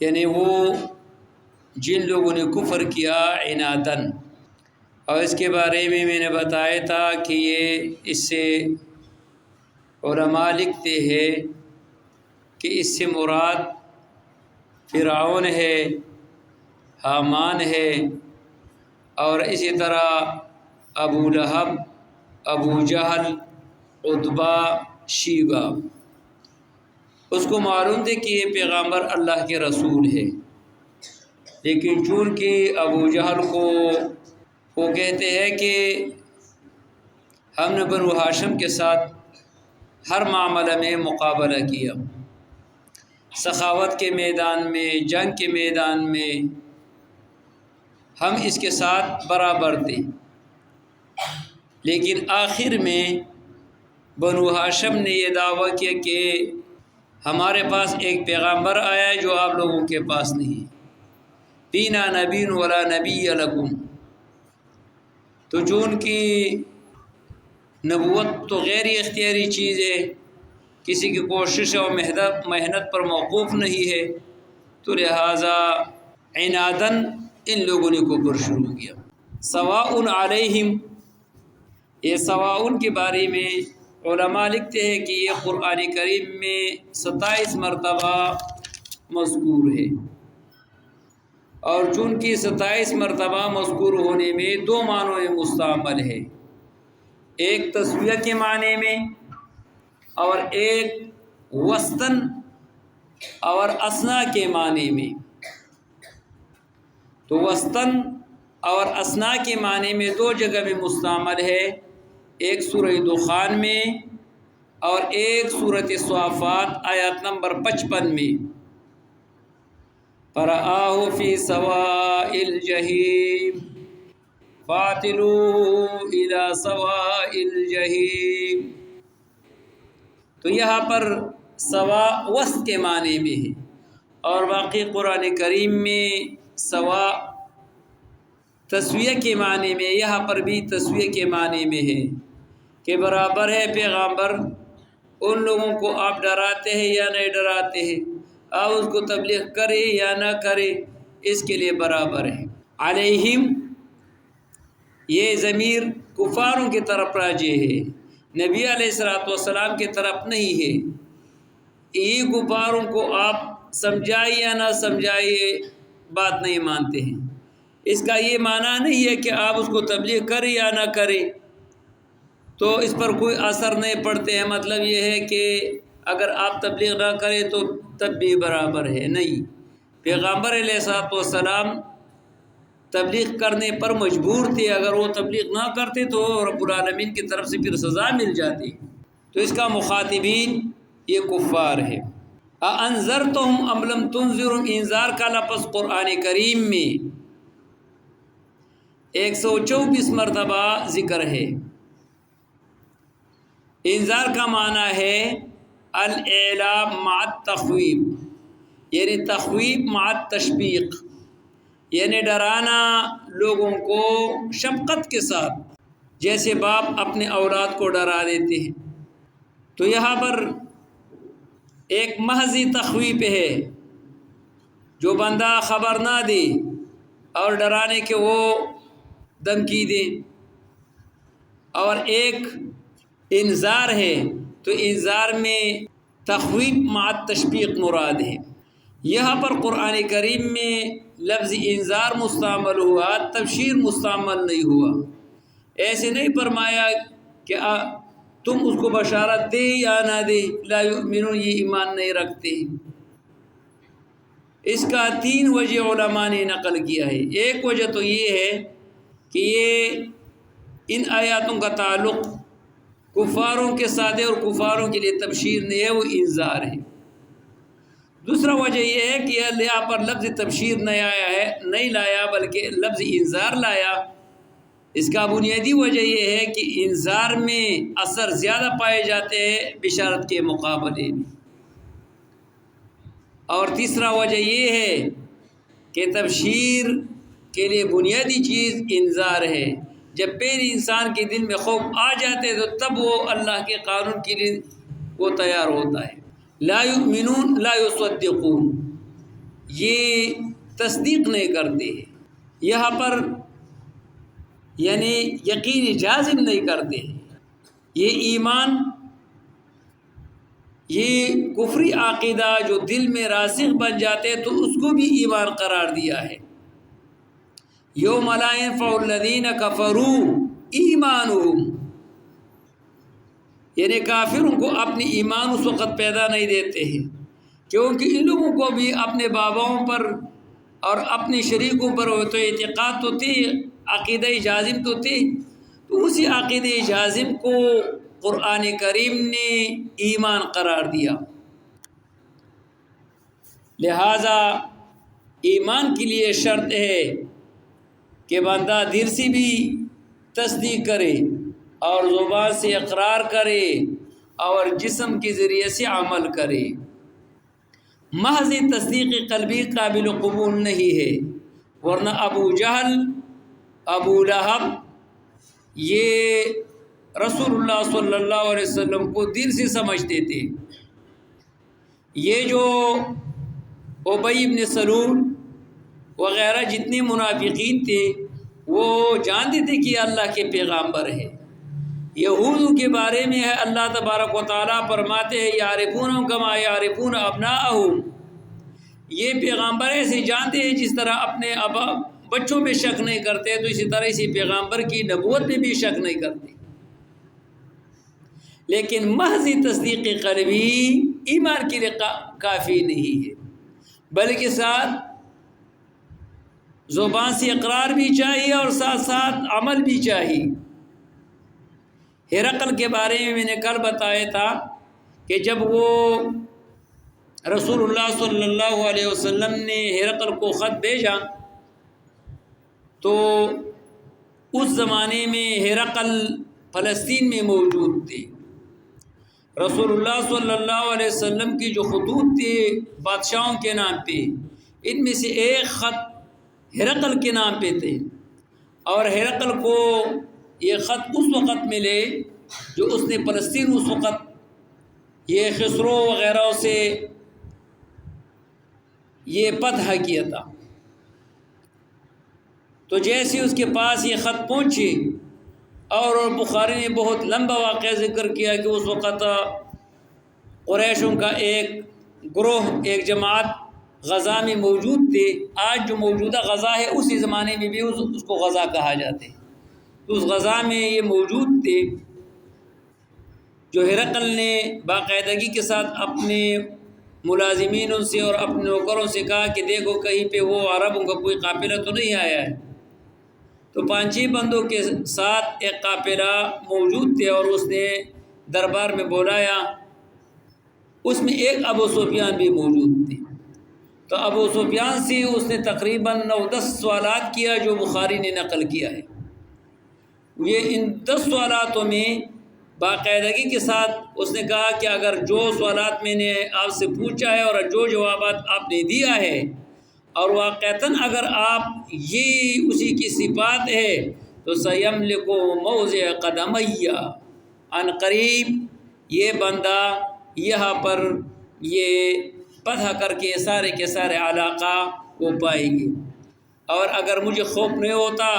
یعنی وہ جن لوگوں نے کفر کیا عنادن، اور اس کے بارے میں نے بتایا تھا کہ یہ اس سے علماء لکھتے ہیں کہ اس سے مراد فرعون ہے، حامان ہے، اور اسی طرح ابو لہب، ابو جہل، عتبہ، شیبہ۔ اس کو معلوم تھے کہ یہ پیغمبر اللہ کے رسول ہے، لیکن چونکہ ابو جہل کو وہ کہتے ہیں کہ ہم نے بنو ہاشم کے ساتھ ہر معاملہ میں مقابلہ کیا، سخاوت کے میدان میں، جنگ کے میدان میں ہم اس کے ساتھ برابر تھے، لیکن آخر میں بنو ہاشم نے یہ دعویٰ کیا کہ ہمارے پاس ایک پیغمبر آیا ہے جو آپ لوگوں کے پاس نہیں، فینا نبی ولا نبی لکم۔ تو چون کی نبوت تو غیر اختیاری چیز ہے، کسی کی کوشش اور محنت پر موقوف نہیں ہے، تو لہٰذا عنادن ان لوگوں نے کفر شروع کیا۔ سواء علیہم، یہ سواء کے بارے میں علماء لکھتے ہیں کہ یہ قرآن کریم میں 27 مرتبہ مذکور ہے، اور چونکہ 27 مرتبہ مذکور ہونے میں دو معنوں میں مستعمل ہے، ایک تسویہ کے معنی میں اور ایک وسطاً اور اثنا کے معنی میں۔ تو وسطاً اور اثنا کے معنی میں دو جگہ میں مستعمل ہے، ایک سورہ دخان میں اور ایک سورۃ صافات آیت نمبر 55 میں۔ فَرَآهُ فِي سَوَاءِ الْجَحِيمِ فَاعْتِلُوهُ إِلَى سَوَاءِ الْجَحِيمِ۔ تو یہاں پر سوا وسط کے معنی میں ہے، اور باقی قرآن کریم میں سوا تسویہ کے معنی میں، یہاں پر بھی تسویہ کے معنی میں ہے کہ برابر ہے پیغمبر، ان لوگوں کو آپ ڈراتے ہیں یا نہیں ڈراتے ہیں، آپ اس کو تبلیغ کرے یا نہ کرے، اس کے لیے برابر ہے۔ علیہم، یہ ضمیر کفاروں کی طرف راجع ہے، نبی علیہ السلام کی طرف نہیں ہے۔ یہ کفاروں کو آپ سمجھائے یا نہ سمجھائے بات نہیں مانتے ہیں، اس کا یہ معنی نہیں ہے کہ آپ اس کو تبلیغ کریں یا نہ کریں تو اس پر کوئی اثر نہیں پڑتے ہیں، مطلب یہ ہے کہ اگر آپ تبلیغ نہ کریں تو تب بھی برابر ہے، نہیں۔ پیغمبر علیہ السلام تبلیغ کرنے پر مجبور تھے، اگر وہ تبلیغ نہ کرتے تو رب العالمین کی طرف سے پھر سزا مل جاتی، تو اس کا مخاطبین یہ کفار ہے۔ اَأَنذَرْتُهُمْ أَمْ لَمْ تُنذِرْهُمْ، انذار کا لفظ قرآن کریم میں 124 مرتبہ ذکر ہے۔ انذار کا معنی ہے الاعلام مع التخویب، یعنی تخویب مع التشویق، یعنی ڈرانا لوگوں کو شفقت کے ساتھ، جیسے باپ اپنے اولاد کو ڈرا دیتے ہیں۔ تو یہاں پر ایک محض تخویب ہے، جو بندہ خبر نہ دے اور ڈرانے کے وہ دھمکی دے، اور ایک انذار ہے، تو انذار میں تخویب مع التشویق مراد ہے۔ یہاں پر قرآن کریم میں لفظ انذار مستعمل ہوا، تبشیر مستعمل نہیں ہوا۔ ایسے نہیں فرمایا کہ تم اس کو بشارت دے یا نہ دے، لا یؤمنون، یہ ایمان نہیں رکھتے۔ اس کا 3 وجہ علماء نے نقل کیا ہے۔ ایک وجہ تو یہ ہے کہ یہ ان آیاتوں کا تعلق کفاروں کے ساتھ ہے اور کفاروں کے لیے تبشیر نہیں ہے، وہ انذار ہے۔ دوسرا وجہ یہ ہے کہ یہاں پر لفظ تبشیر نہیں لایا بلکہ لفظ انذار لایا۔ اس کا بنیادی وجہ یہ ہے کہ انذار میں اثر زیادہ پائے جاتے ہیں بشارت کے مقابلے میں، اور تیسرا وجہ یہ ہے کہ تبشیر کے لیے بنیادی چیز انذار ہے۔ جب پہلے انسان کے دل میں خوف آ جاتے تو تب وہ اللہ کے قانون کے لیے وہ تیار ہوتا ہے۔ لا یؤمنون لا یصدقون، یہ تصدیق نہیں کرتے ہیں، یہاں پر یعنی یقین جازم نہیں کرتے ہیں۔ یہ ایمان، یہ کفری عقیدہ جو دل میں راسخ بن جاتے تو اس کو بھی ایمان قرار دیا ہے۔ یوم لا ينفع الذین کفروا ایمانہم، یعنی کافروں کو اپنی ایمان اس وقت پیدا نہیں دیتے ہیں، کیونکہ ان لوگوں کو بھی اپنے باباؤں پر اور اپنے شریکوں پر تو اعتقاد تو تھی، عقیدہ جازم تو تھی، تو اسی عقیدہ جازم کو قرآن کریم نے ایمان قرار دیا۔ لہذا ایمان کے لیے شرط ہے کہ بندہ دل سے بھی تصدیق کرے اور زبان سے اقرار کرے اور جسم کے ذریعے سے عمل کرے۔ محض تصدیق قلبی قابل قبول نہیں ہے، ورنہ ابو جہل، ابو لہب یہ رسول اللہ صلی اللہ علیہ وسلم کو دل سے سمجھتے تھے۔ یہ جو ابی بن سلول وغیرہ جتنے منافقین تھے وہ جانتے تھے کہ اللہ کے پیغامبر ہے۔ یہود کے بارے میں ہے اللہ تبارک و تعالیٰ فرماتے ہیں یعرفونہم کما یعرفون ابناءہم، یہ پیغامبر ایسے جانتے ہیں جس طرح اپنے بچوں پہ شک نہیں کرتے، تو اسی طرح اسی پیغامبر کی نبوت پہ بھی شک نہیں کرتے۔ لیکن محض تصدیق قلبی ایمان کے لیے کافی نہیں ہے، بلکہ ساتھ زبان سے اقرار بھی چاہیے اور ساتھ ساتھ عمل بھی چاہیے۔ ہرقل کے بارے میں نے کل بتایا تھا کہ جب وہ رسول اللہ صلی اللہ علیہ وسلم نے ہرقل کو خط بھیجا تو اس زمانے میں ہرقل فلسطین میں موجود تھے۔ رسول اللہ صلی اللہ علیہ وسلم کی جو خطوط تھے بادشاہوں کے نام پہ، ان میں سے ایک خط ہرقل کے نام پہ تھے، اور ہرقل کو یہ خط اس وقت ملے جو اس نے فلسطین اس وقت یہ خسرو وغیرہ سے یہ فتح کیا تھا۔ تو جیسے اس کے پاس یہ خط پہنچی، اور بخاری نے بہت لمبا واقعہ ذکر کیا کہ اس وقت قریشوں کا ایک گروہ، ایک جماعت غزہ میں موجود تھے۔ آج جو موجودہ غزہ ہے اسی زمانے میں بھی اس کو غزہ کہا جاتے ہیں، تو اس غزہ میں یہ موجود تھے، جو ہرقل نے باقاعدگی کے ساتھ اپنے ملازمین ان سے اور اپنے نوکروں سے کہا کہ دیکھو کہیں پہ وہ عربوں کا کوئی قافلہ تو نہیں آیا ہے۔ تو 5 بندوں کے ساتھ ایک قافلہ موجود تھے اور اس نے دربار میں بلایا، اس میں ایک ابو سفیان بھی موجود تھے۔ تو ابو سفیان سے اس نے تقریباً 9-10 سوالات کیا جو بخاری نے نقل کیا ہے۔ یہ ان 10 سوالاتوں میں باقاعدگی کے ساتھ اس نے کہا کہ اگر جو سوالات میں نے آپ سے پوچھا ہے اور جو جوابات آپ نے دیا ہے اور واقعتاً اگر آپ یہ اسی کی صفات ہے تو سیملک موضع قدمیہ، عن قریب یہ بندہ یہاں پر یہ فتح کر کے سارے کے سارے علاقہ کو پائیں گے، اور اگر مجھے خوف نہیں ہوتا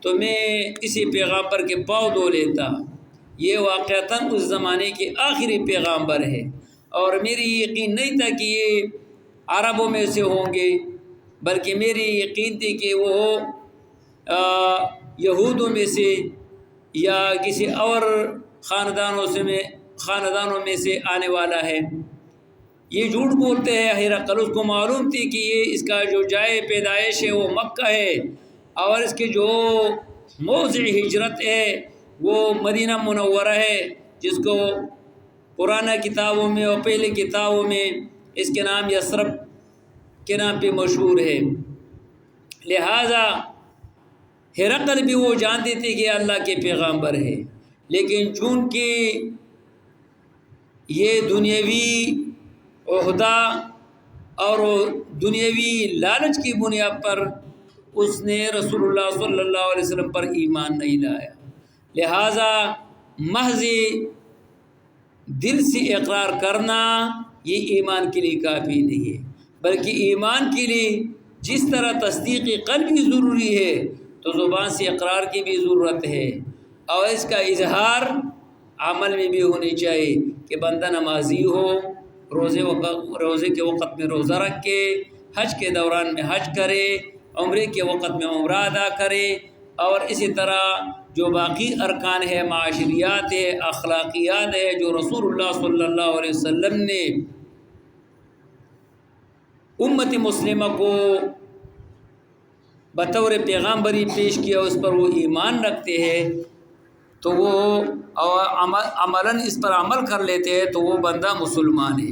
تو میں اسی پیغامبر کے پاؤں دھو لیتا۔ یہ واقعتاً اس زمانے کے آخری پیغامبر ہے، اور میری یقین نہیں تھا کہ یہ عربوں میں سے ہوں گے، بلکہ میری یقین تھی کہ وہ یہودوں میں سے یا کسی اور خاندانوں میں سے آنے والا ہے۔ یہ جھوٹ بولتے ہیں ہرقل، اس کو معلوم تھی کہ یہ اس کا جو جائے پیدائش ہے وہ مکہ ہے، اور اس کے جو موضع ہجرت ہے وہ مدینہ منورہ ہے، جس کو پرانا کتابوں میں اور پہلے کتابوں میں اس کے نام یثرب کے نام پہ مشہور ہے۔ لہٰذا ہرقل بھی وہ جانتے تھے کہ اللہ کے پیغامبر ہے، لیکن چونکہ یہ دنیاوی عہدہ اور دنیاوی لالچ کی بنیاد پر اس نے رسول اللہ صلی اللہ علیہ وسلم پر ایمان نہیں لایا، لہٰذا محض دل سے اقرار کرنا یہ ایمان کے لیے کافی نہیں ہے، بلکہ ایمان کے لیے جس طرح تصدیق قلبی ضروری ہے تو زبان سے اقرار کی بھی ضرورت ہے، اور اس کا اظہار عمل میں بھی ہونی چاہیے کہ بندہ نمازی ہو، روزے کے وقت میں روزہ رکھے، حج کے دوران میں حج کرے، عمرے کے وقت میں عمرہ ادا کرے، اور اسی طرح جو باقی ارکان ہے، معاشریات ہے، اخلاقیات ہے، جو رسول اللہ صلی اللہ علیہ وسلم نے امت مسلمہ کو بطور پیغامبری پیش کیا، اس پر وہ ایمان رکھتے ہیں تو وہ عملاً اس پر عمل کر لیتے ہیں تو وہ بندہ مسلمان ہے۔